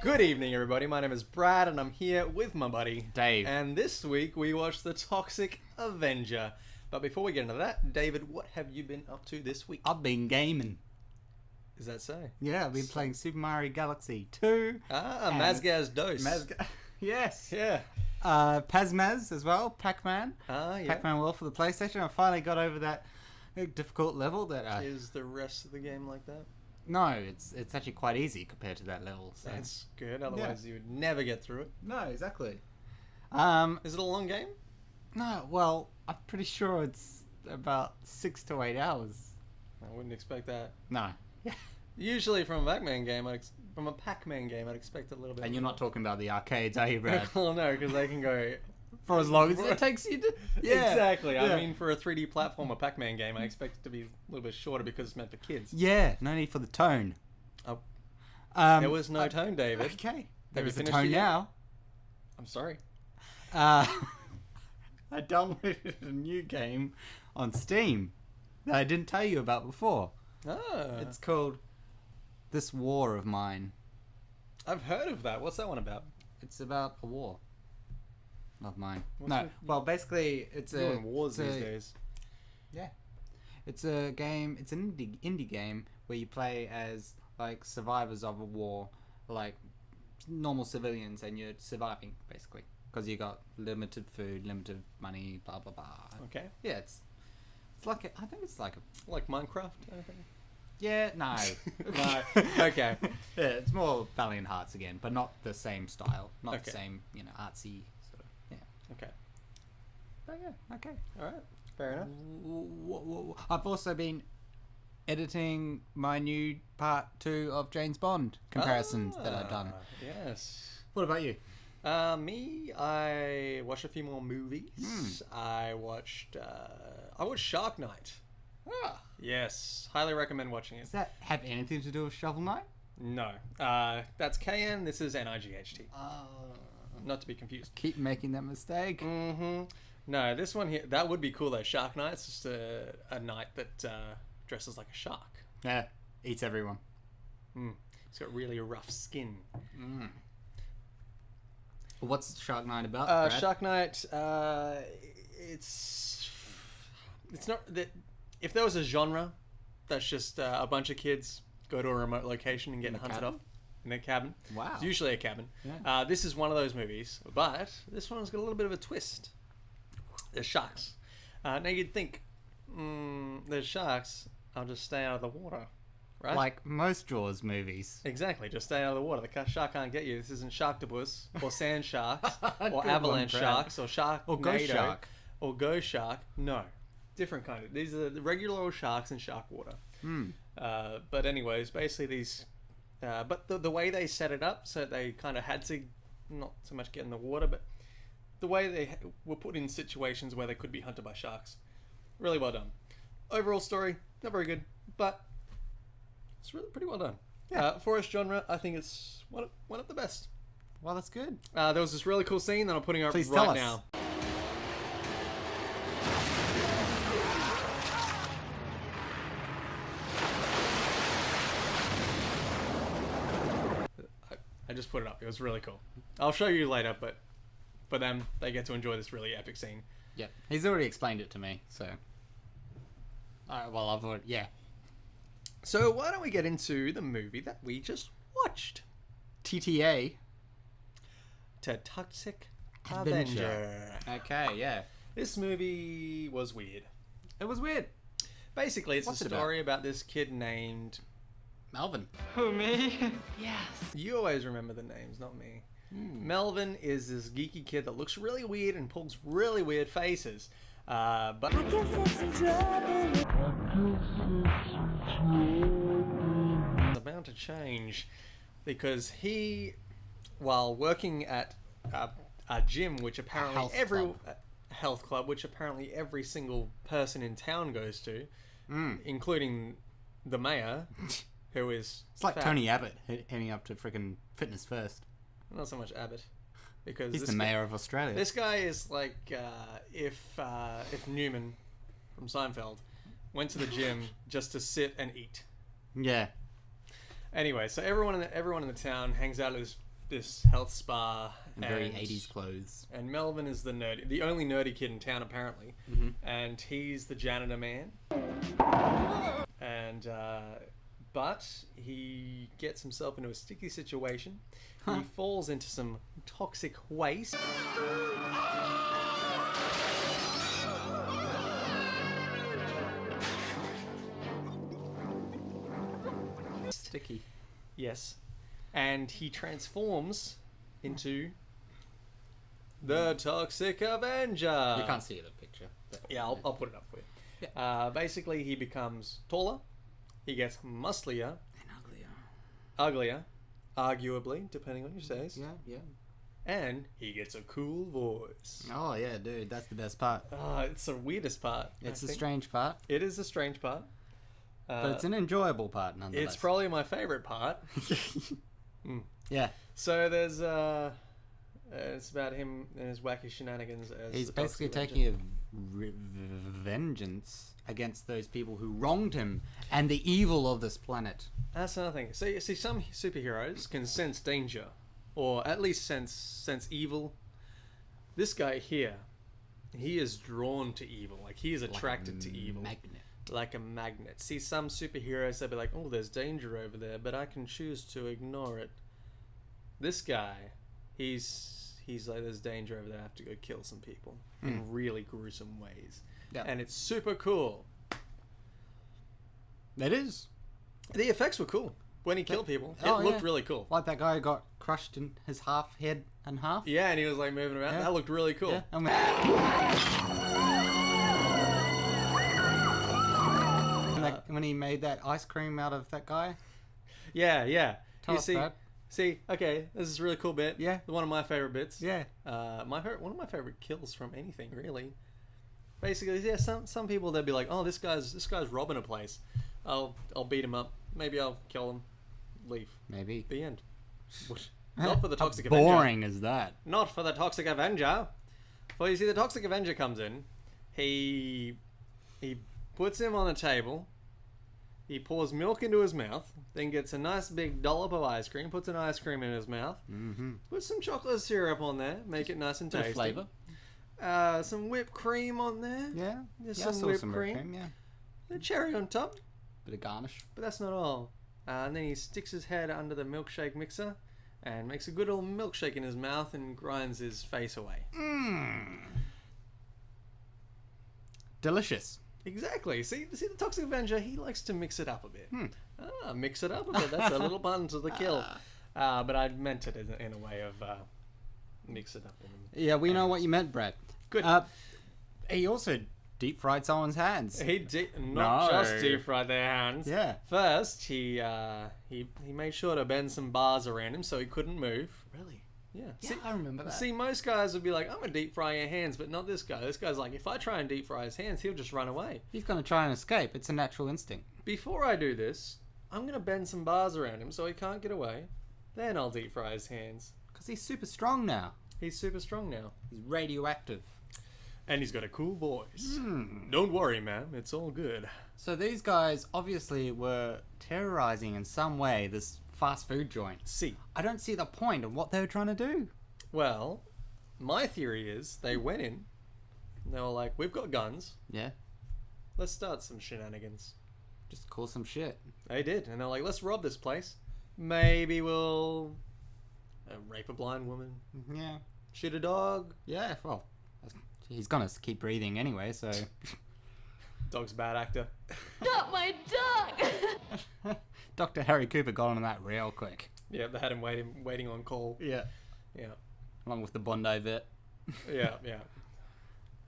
Good evening, everybody. My name is Brad, and I'm here with my buddy Dave. And this week we watched the Toxic Avenger. But before we get into that, David, what have you been up to this week? I've been gaming. Is that so? Yeah, I've been playing Super Mario Galaxy 2. Mazgaz Dose. Yes. Yeah. Pazmaz as well, Pac-Man. Yeah. Pac-Man World for the PlayStation. I finally got over that difficult level that Is the rest of the game like that? No, it's actually quite easy compared to that level. So. That's good. Otherwise, you would never get through it. No, exactly. Is it a long game? No, well, I'm pretty sure it's about 6 to 8 hours. I wouldn't expect that. No. Usually, from a Pac-Man game, I'd expect a little bit. And you're not talking about the arcades, are you, Brad? Well, no, because they can go For as long as it takes you to... Yeah, exactly. Yeah. I mean, for a 3D platformer Pac-Man game, I expect it to be a little bit shorter because it's meant for kids. Yeah, no need for the tone. Oh. There was no tone, David. Okay. There you is a finished tone it yet? now. I'm sorry. I downloaded a new game on Steam that I didn't tell you about before. Ah. It's called This War of Mine. I've heard of that. What's that one about? It's about a war of mine. What's Well, basically, it's Doing wars it's these a- days. Yeah. It's a game, it's an indie game where you play as, like, survivors of a war, like, normal civilians, and you're surviving, basically. Because you got limited food, limited money, blah, blah, blah. Okay. Yeah, it's like, I think it's like a... Like Minecraft? Okay. Yeah, no. No. Okay. Yeah, it's more Valiant Hearts again, but not the same style. Not the Okay. same, artsy sort of, yeah. Okay. But yeah, okay. All right. Fair enough. I've also been editing my new part 2 of James Bond comparisons that I've done. Yes. What about you? Me, I watched a few more movies. I watched Shark Night. Ah, Yes. Highly recommend watching it. does that have anything to do with Shovel Knight? No. That's KN. This is NIGHT. Not to be confused. Keep making that mistake. Mm-hmm. No, this one here, that would be cool though. Shark Night. It's just a knight that dresses like a shark. Yeah, eats everyone. He's got really rough skin. What's Shark Night about, Brad? Shark Night, it's not that. If there was a genre that's just a bunch of kids go to a remote location and get hunted cabin? off in a cabin. Wow. It's usually a cabin. Yeah. This is one of those movies, but this one's got a little bit of a twist. There's sharks. Now you'd think, there's sharks, I'll just stay out of the water, right? Like most Jaws movies. Exactly, just stay out of the water. The shark can't get you. This isn't Sharktopus, or sand sharks, Good or one, avalanche Brad. sharks, or Sharknado, Or Ghost Shark. or Ghost Shark. No, different kind of. These are the regular old sharks in shark water. But anyways, basically these. But the way they set it up, so they kind of had to not so much get in the water, but the way they were put in situations where they could be hunted by sharks. Really well done. Overall story, not very good, but it's really pretty well done. Yeah. For its genre, I think it's one of the best. Well, that's good. There was this really cool scene that I'm putting up Please right tell us. now. I just put it up. It was really cool. I'll show you later, but for them, they get to enjoy this really epic scene. Yep. He's already explained it to me, so... well, I've already... Yeah. So why don't we get into the movie that we just watched? TTA. To Toxic Avenger. Avenger. Okay, yeah. This movie was weird. It was weird. Basically, it's What's a it about? story about this kid named... Melvin. Who, me? You always remember the names, not me. Melvin is this geeky kid that looks really weird and pulls really weird faces. But it's about to change because he, while working at a gym, which apparently health club, which apparently every single person in town goes to, including the mayor, who is It's like fat. Tony Abbott heading up to freaking Fitness First. Not so much Abbott, because He's this the guy- mayor of Australia. This guy is like if Newman from Seinfeld went to the gym just to sit and eat. Yeah. Anyway, so everyone in the town hangs out at this health spa. Very 80s clothes. And Melvin is the only nerdy kid in town, apparently. And he's the janitor man. And, but he gets himself into a sticky situation. He falls into some toxic waste. Sticky. Yes. And he transforms into the Toxic Avenger. You can't see the picture. But, Yeah, I'll put it up for you. Yeah. Basically, he becomes taller. He gets musclier. And uglier. Uglier. Arguably, depending on your taste. Yeah, yeah. And he gets a cool voice. Oh, yeah, dude. That's the best part. It's the weirdest part. It's the strange part. It is the strange part. But it's an enjoyable part, nonetheless. It's probably my favorite part. Yeah. So there's it's about him and his wacky shenanigans as He's the basically Toxic taking a vengeance against those people who wronged him and the evil of this planet. That's another thing. So you see, some superheroes can sense danger, or at least sense evil. This guy here, he is drawn to evil. Like he is attracted to evil. Magnet. Like a magnet. See, some superheroes, they'll be like, oh, there's danger over there, but I can choose to ignore it. This guy, he's like, there's danger over there, I have to go kill some people in really gruesome ways. Yeah. And it's super cool. It is. The effects were cool. When he killed people, it looked really cool. Like that guy got crushed in his head and half. Yeah, and he was like moving around. Yeah. That looked really cool. Yeah. When he made that ice cream out of that guy. Yeah, yeah. Tell us, Brad. See, okay, this is a really cool bit. Yeah. One of my favorite bits. Yeah. One of my favorite kills from anything, really. Basically, yeah, some people they'll be like, oh, this guy's robbing a place. I'll beat him up. Maybe I'll kill him. Leave. Maybe. The end. Not for the Toxic Avenger. Boring is that? Not for the Toxic Avenger. Well, you see, the Toxic Avenger comes in. He puts him on the table. He pours milk into his mouth. Then gets a nice big dollop of ice cream. Puts an ice cream in his mouth. Mm-hmm. Puts some chocolate syrup on there. Make it nice and tasty. Flavor. Some whipped cream on there. Yeah. There's Yeah, I some saw whipped some cream. yeah. A cherry on top. Bit of garnish. But that's not all. And then he sticks his head under the milkshake mixer and makes a good old milkshake in his mouth and grinds his face away. Mmm. Delicious. Exactly. See the Toxic Avenger, he likes to mix it up a bit. Mix it up a bit. That's a little pun to the kill. But I meant it in a way of mix it up. Yeah, we know what you meant, Brad. Good. He also deep fried someone's hands. He did not just deep fry their hands. Yeah. First, he made sure to bend some bars around him so he couldn't move. Really? Yeah. Yeah, See, I remember that. See, most guys would be like, I'm gonna deep fry your hands, but not this guy. This guy's like, if I try and deep fry his hands, he'll just run away. He's going to try and escape. It's a natural instinct. Before I do this, I'm gonna bend some bars around him so he can't get away. Then I'll deep fry his hands. Because he's super strong now. He's super strong now. He's radioactive. And he's got a cool voice. Don't worry, ma'am. It's all good. So these guys obviously were terrorizing in some way this fast food joint. See. I don't see the point of what they were trying to do. Well, my theory is they went in. And they were like, we've got guns. Yeah. Let's start some shenanigans. Just call some shit. They did. And they're like, let's rob this place. Maybe we'll rape a blind woman. Yeah. Shoot a dog. Yeah, well, he's gonna keep breathing anyway, so... Dog's a bad actor. Not my dog! Dr. Harry Cooper got on that real quick. Yeah, they had him waiting on call. Yeah. Yeah. Along with the Bondi vet. Yeah.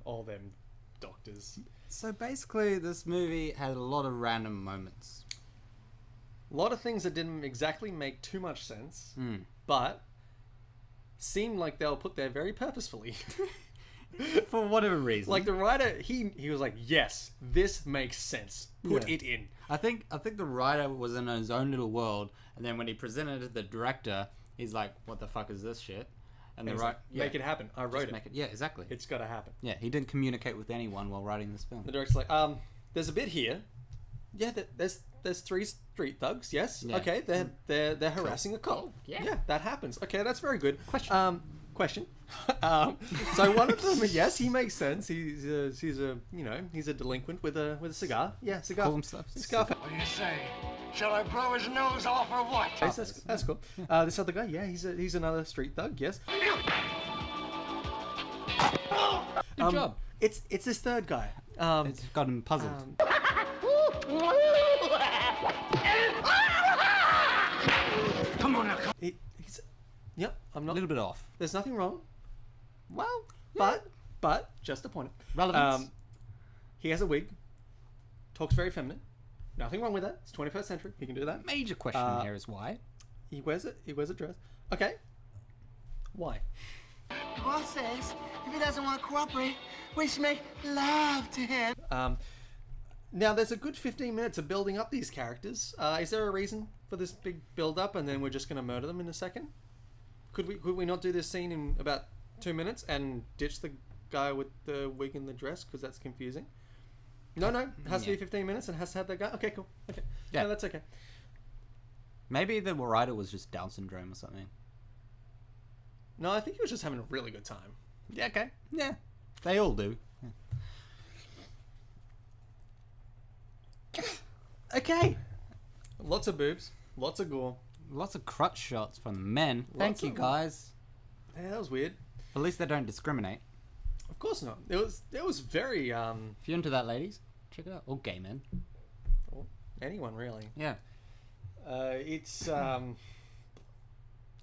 All them doctors. So basically, this movie had a lot of random moments. A lot of things that didn't exactly make too much sense, Mm. but seemed like they were put there very purposefully. For whatever reason. Like the writer, he was like, yes, this makes sense. Put it in. I think the writer was in his own little world, and then when he presented it to the director, he's like, "What the fuck is this shit?" And the He's right, like, make it happen. I wrote it. Make it. Yeah, exactly. It's got to happen. Yeah, he didn't communicate with anyone while writing this film. The director's like, there's a bit here. Yeah, there's 3 street thugs. Yes. Yeah. Okay. They're harassing a cop. Yeah. That happens. Okay, that's very good. Question. Question. So one of them, yes, he makes sense. He's a delinquent with a cigar. Yeah, cigar. Call himself. Cigar. What do you say? Shall I blow his nose off or what? Yes, that's cool. This other guy, yeah, he's another street thug. Yes. Good job. It's this third guy. It's got him puzzled. Come on now. He's. Yep, I'm A not. little bit off. There's nothing wrong. Well, But just a point. relevance. He has a wig. Talks very feminine. Nothing wrong with that. It's 21st century. He can do that. Major question here is why. He wears it. He wears a dress. Okay. Why? Boss says if he doesn't want to cooperate, we should make love to him. Now there's a good 15 minutes of building up these characters. Is there a reason for this big build up, and then we're just going to murder them in a second? Could we not do this scene in about 2 minutes and ditch the guy with the wig and the dress because that's confusing? No, it has to be 15 minutes and has to have that guy. Okay, cool. Okay, Yeah. no, that's okay. Maybe the writer was just Down syndrome or something. No, I think he was just having a really good time. Yeah, okay. Yeah. They all do. Okay. Lots of boobs, lots of gore. Lots of crotch shots from the men. Thank Lots you, of- guys. Yeah, that was weird. At least they don't discriminate. Of course not. It was very If you're into that, ladies, check it out. Or gay men. anyone really. Yeah. It's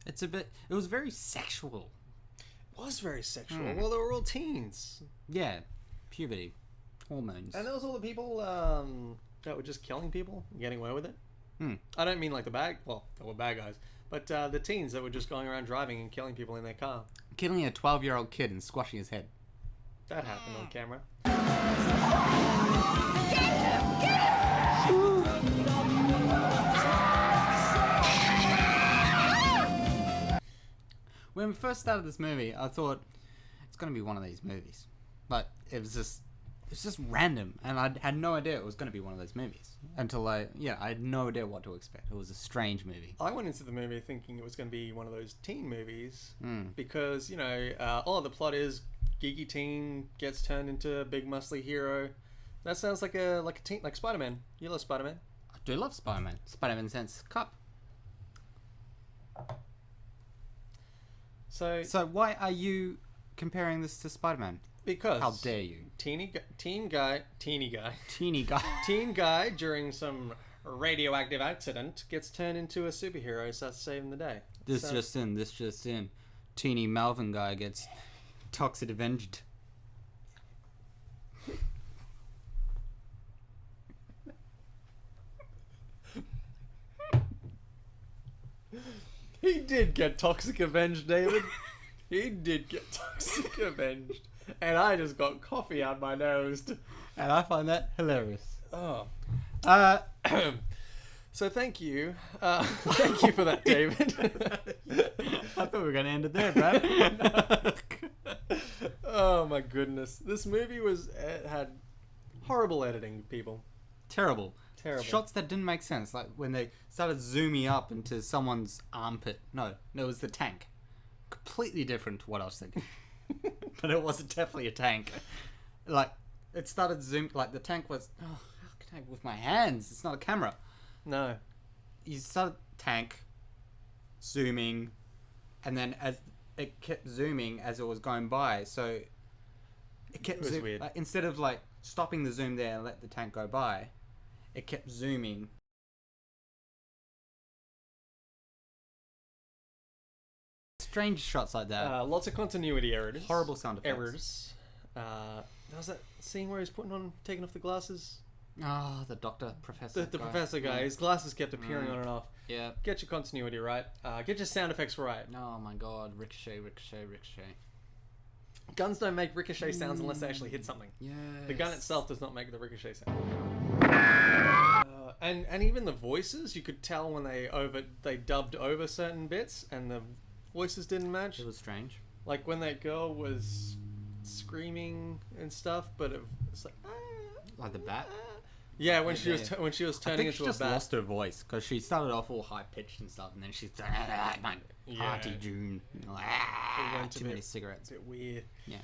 It's a bit... It was very sexual. was very sexual. Well, they were all teens, Yeah. Puberty. Hormones. and there was all the people that were just killing people, and getting away with it. Hmm. I don't mean like they were bad guys, but the teens that were just going around driving and killing people in their car. Killing a 12-year-old kid and squashing his head. That happened on camera. When we first started this movie, I thought it's gonna be one of these movies. But it's just random, and I had no idea it was gonna be one of those movies until I had no idea what to expect. It was a strange movie. I went into the movie thinking it was going to be one of those teen movies Hmm. because all the plot is geeky teen gets turned into a big muscly hero. That sounds like a teen, like Spider-Man. You love Spider-Man. I do love Spider-Man. Spider-Man Sense Cup. So So why are you comparing this to Spider-Man? because How dare you? teen guy Teeny guy. teen guy during some radioactive accident gets turned into a superhero, starts saving the day. This So- just in. Teeny Malvin guy gets Toxic Avenged. He did get Toxic Avenged, David. He did get Toxic Avenged. And I just got coffee out my nose. And I find that hilarious. Oh. So thank you. Thank you for that, David. I thought we were going to end it there, Brad. Oh my goodness. This movie had horrible editing, people. Terrible. Terrible. Shots that didn't make sense, like when they started zooming up into someone's armpit. No, it was the tank. Completely different to what I was thinking. But it was definitely a tank. Like, it started zoom, like the tank was, how can I, with my hands? It's not a camera. No. You started tank, zooming, and then as it kept zooming as it was going by, so it kept It was weird. Like, instead of like stopping the zoom there and let the tank go by, it kept zooming. Strange shots like that. Lots of continuity errors. Horrible sound effects. errors. There was that scene where he's taking off the glasses. Oh, the doctor, professor. The guy. professor guy. Yeah. His glasses kept appearing on and off. Yeah. Get your continuity right. Get your sound effects right. Oh my god, ricochet, ricochet, ricochet. Guns don't make ricochet sounds unless they actually hit something. Yeah. The gun itself does not make the ricochet sound. And even the voices, you could tell when they dubbed over certain bits, and the voices didn't match. It was strange. Like when that girl was screaming and stuff, but it was like, Like the bat. Yeah, when she Yeah, was yeah. when she was I turning think she into a just bat. lost her voice because she started off all high pitched and stuff, and then she's Hearty June. You know, like, It went a too bit- many cigarettes. bit weird. Yeah.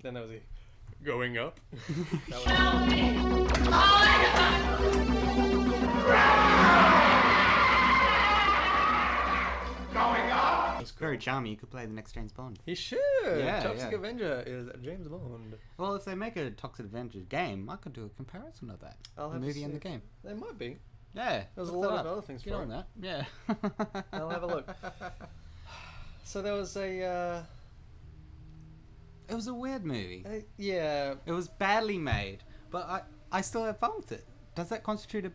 Then there was a going up. That was Very charming. You could play the next James Bond. He should. Yeah, Toxic yeah. Avenger is James Bond. Well, if they make a Toxic Avenger game, I could do a comparison of that. I'll The have to movie and the see. game. They might be. Yeah. There's a look lot that of up. other things Get for on it. that. Yeah. I'll have a look. So there was a It was a weird movie. yeah, It was badly made, but I still had fun with it. Does that constitute a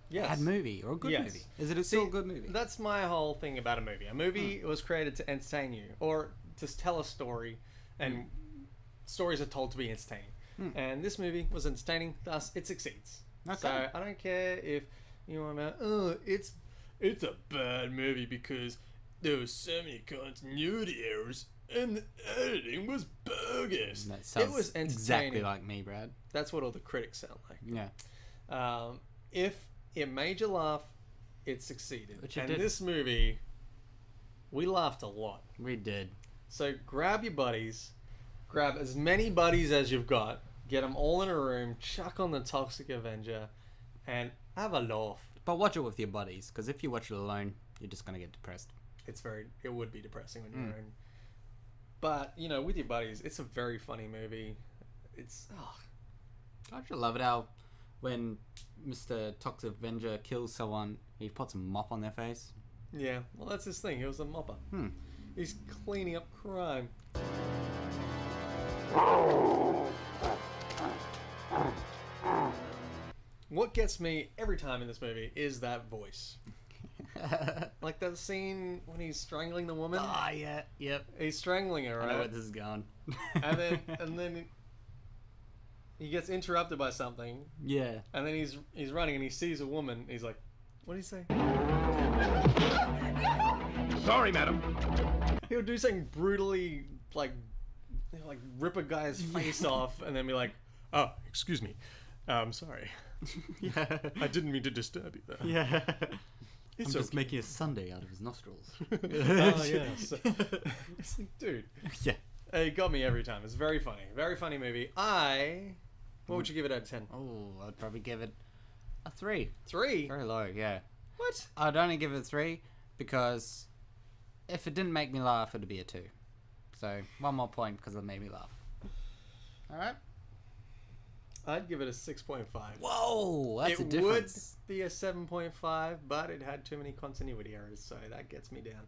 yes. bad movie or a good Yes. movie? Is it still a good movie? That's my whole thing about a movie. A movie was created to entertain you or to tell a story, and stories are told to be entertaining. And this movie was entertaining, thus it succeeds. Okay. So I don't care if you want to, it's a bad movie because there was so many continuity errors and the editing was bogus. That sounds It was entertaining. exactly like me, Brad. That's what all the critics sound like. Yeah. If it made you laugh, it succeeded. Which it and did. this movie, we laughed a lot. We did. So grab your buddies, grab as many buddies as you've got, get them all in a room, chuck on the Toxic Avenger, and have a laugh. But watch it with your buddies, because if you watch it alone, you're just going to get depressed. It would be depressing when you're alone. But, you know, with your buddies, it's a very funny movie. It's, I just love it how when Mr. Toxic Avenger kills someone, he puts a mop on their face. yeah, well, that's his thing. He was a mopper. He's cleaning up crime. What gets me every time in this movie is that voice. Like that scene when he's strangling the woman. Ah, yeah, yep. He's strangling her, I know where right? this is going. And then he gets interrupted by something, yeah. and then he's running and he sees a woman. He's like, "What did he say?" Sorry, madam. He'll do something brutally, like rip a guy's face off, and then be like, "Oh, excuse me, I'm sorry. Yeah. I didn't mean to disturb you there." Yeah. It's I'm just okay. making a sundae out of his nostrils. Oh yes, it's like, dude. Yeah. It got me every time. It's very funny movie. What would you give it out of 10? Oh, I'd probably give it a 3. 3. Very low, yeah. What? I'd only give it a 3 because if it didn't make me laugh, it'd be a 2. So, one more point because it made me laugh. Alright? I'd give it a 6.5. Whoa, that's a It would difference. be a 7.5, but it had too many continuity errors, so that gets me down.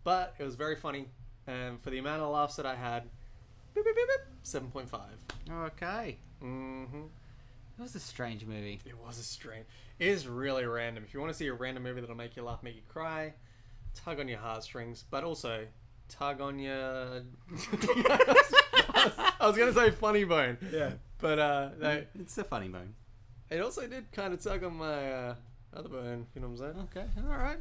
But it was very funny, and for the amount of laughs that I had, beep, beep, beep, beep, 7.5. Okay. Mm-hmm. It was a strange movie. It was a strain. It is really random. If you want to see a random movie that'll make you laugh, make you cry, tug on your heartstrings, but also tug on your... I was going to say funny bone. Yeah. But no, It's a funny bone. it also did kind of tug on my other bone, you know what I'm saying? Okay, alright.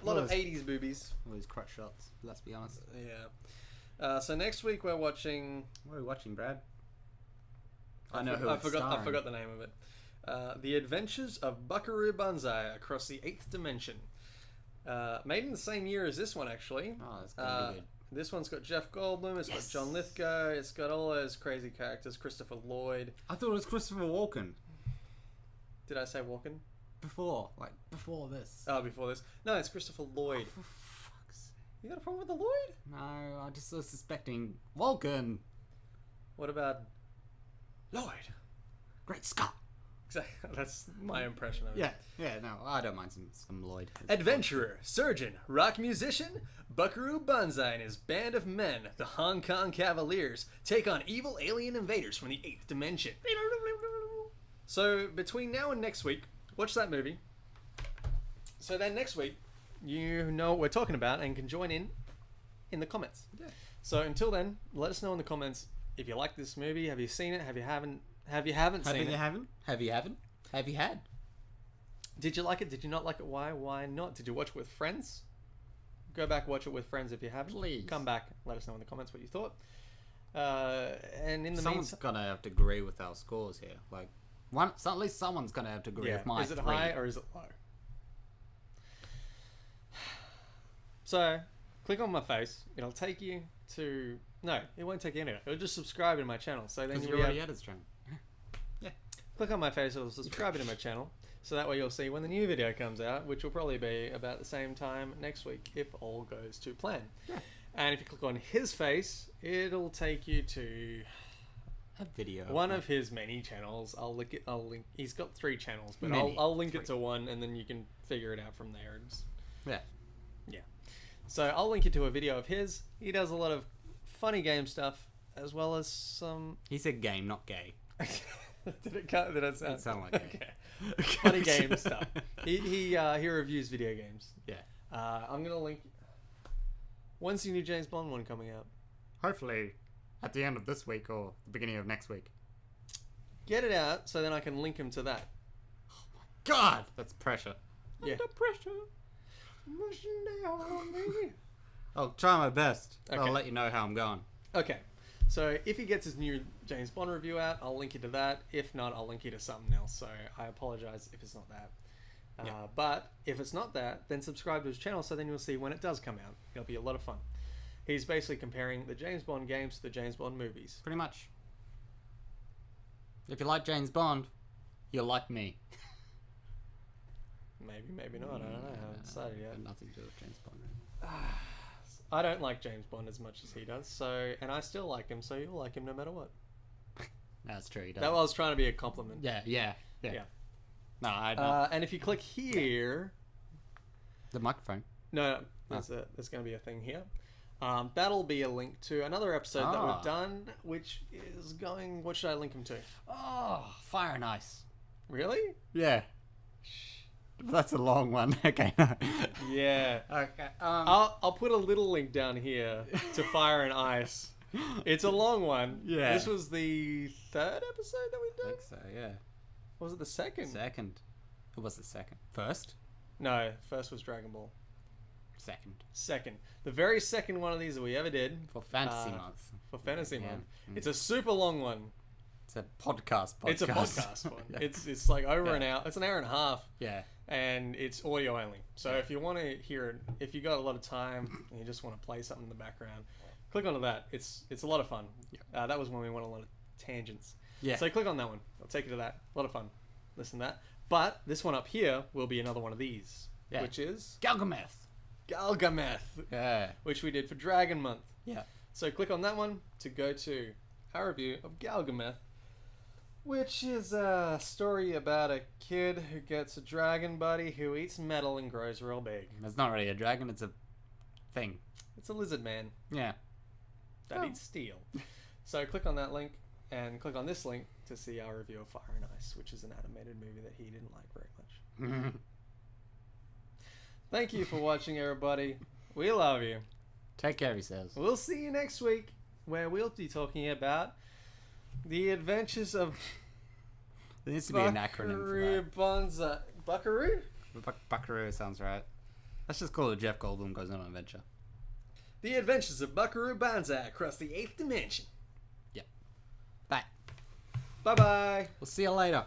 A lot of Well, 80s boobies. All these crotch shots, let's be honest. Yeah. So next week we're watching... What are we watching, Brad? I forgot the name of it. The Adventures of Buckaroo Banzai Across the 8th Dimension. Made in the same year as this one, actually. Oh, that's gonna be good. This one's got Jeff Goldblum, it's got John Lithgow, it's got all those crazy characters, Christopher Lloyd. I thought it was Christopher Walken. Did I say Walken? Before this. Oh, before this? No, it's Christopher Lloyd. For fuck's sake. You got a problem with the Lloyd? No, I just was suspecting Walken. What about Lloyd? Great Scott. Exactly. That's my impression of it. Yeah, no, I don't mind some Lloyd. Adventurer, surgeon, rock musician, Buckaroo Banzai and his band of men, the Hong Kong Cavaliers, take on evil alien invaders from the 8th dimension. So, between now and next week, watch that movie. So then next week, you know what we're talking about and can join in the comments. Yeah. So until then, let us know in the comments if you like this movie, have you seen it, have you haven't seen it. Have you had? Did you like it? Did you not like it? Why? Why not? Did you watch it with friends? Go back, watch it with friends if you haven't. Please. Come back, let us know in the comments what you thought. And in the Someone's meantime, gonna have to agree with our scores here. Like, at least someone's gonna have to agree with mine. is it high or is it low? So, click on my face. It'll take you to... No, it won't take you anywhere. It'll just subscribe to my channel. So then Because you'll you be already able... had his channel. Click on my face, it'll subscribe to my channel. So that way you'll see when the new video comes out, which will probably be about the same time next week, if all goes to plan. Yeah. And if you click on his face, it'll take you to A video. one of his many channels. I'll link it. He's got 3 channels, but Many. I'll link it to one, and then you can figure it out from there. Yeah. Yeah. So I'll link you to a video of his. He does a lot of funny game stuff, as well as some... He said game, not gay. Did it sound... It sounded like gay. Okay. Funny game stuff. He reviews video games. Yeah. I'm gonna link... When's the new James Bond one coming out? Hopefully at the end of this week or the beginning of next week. Get it out so then I can link him to that. God! That's pressure. Yeah. Under pressure. Pushing down on me. I'll try my best. Okay. I'll let you know how I'm going. Okay. So if he gets his new James Bond review out, I'll link you to that. If not, I'll link you to something else. So I apologize if it's not that. But if it's not that, then subscribe to his channel so then you'll see when it does come out. It'll be a lot of fun. He's basically comparing the James Bond games to the James Bond movies. Pretty much. If you like James Bond, you'll like me. Maybe, maybe not. I don't know. I haven't decided yet. Nothing to do with James Bond. I don't like James Bond as much as he does. So, and I still like him. So you'll like him no matter what. That's true. He does. That was trying to be a compliment. Yeah. No, I don't. And if you click here, The microphone. no, there's going to be a thing here. That'll be a link to another episode that we've done, which is going. What should I link him to? Oh, Fire and Ice. Really? Yeah. That's a long one. Okay. Yeah. Okay. I'll put a little link down here to Fire and Ice. It's a long one. Yeah. This was the 3rd episode that I we've done. think so, yeah. Or was it the 2nd? Second. It was the second. First? No, first was Dragon Ball. Second. 2nd. The very second one of these that we ever did. For Fantasy Month. For Fantasy Yeah. Month. It's a super long one. It's a podcast. It's a podcast one. Yeah. It's like over an hour. It's an hour and a half. Yeah. And it's audio only. So if you want to hear it, if you got a lot of time and you just want to play something in the background, click onto that. It's a lot of fun. That was when we went on a lot of tangents. Yeah. So click on that one. I'll take you to that. A lot of fun. Listen to that. But this one up here will be another one of these, Yeah. which is Galgameth. Galgameth, Yeah. which we did for Dragon Month. Yeah. So click on that one to go to our review of Galgameth, which is a story about a kid who gets a dragon buddy who eats metal and grows real big. It's not really a dragon, it's a thing. It's a lizard man Yeah. that eats steel. So click on that link and click on this link to see our review of Fire and Ice, which is an animated movie that he didn't like very much. Thank you for watching, everybody. We love you. Take care of yourselves. We'll see you next week, where we'll be talking about the adventures of There needs to be an acronym for that. Buckaroo? Buckaroo sounds right. Let's just call it Jeff Goldblum Goes on an Adventure. The Adventures of Buckaroo Banzai across the 8th dimension. Yep. Bye. Bye-bye. We'll see you later.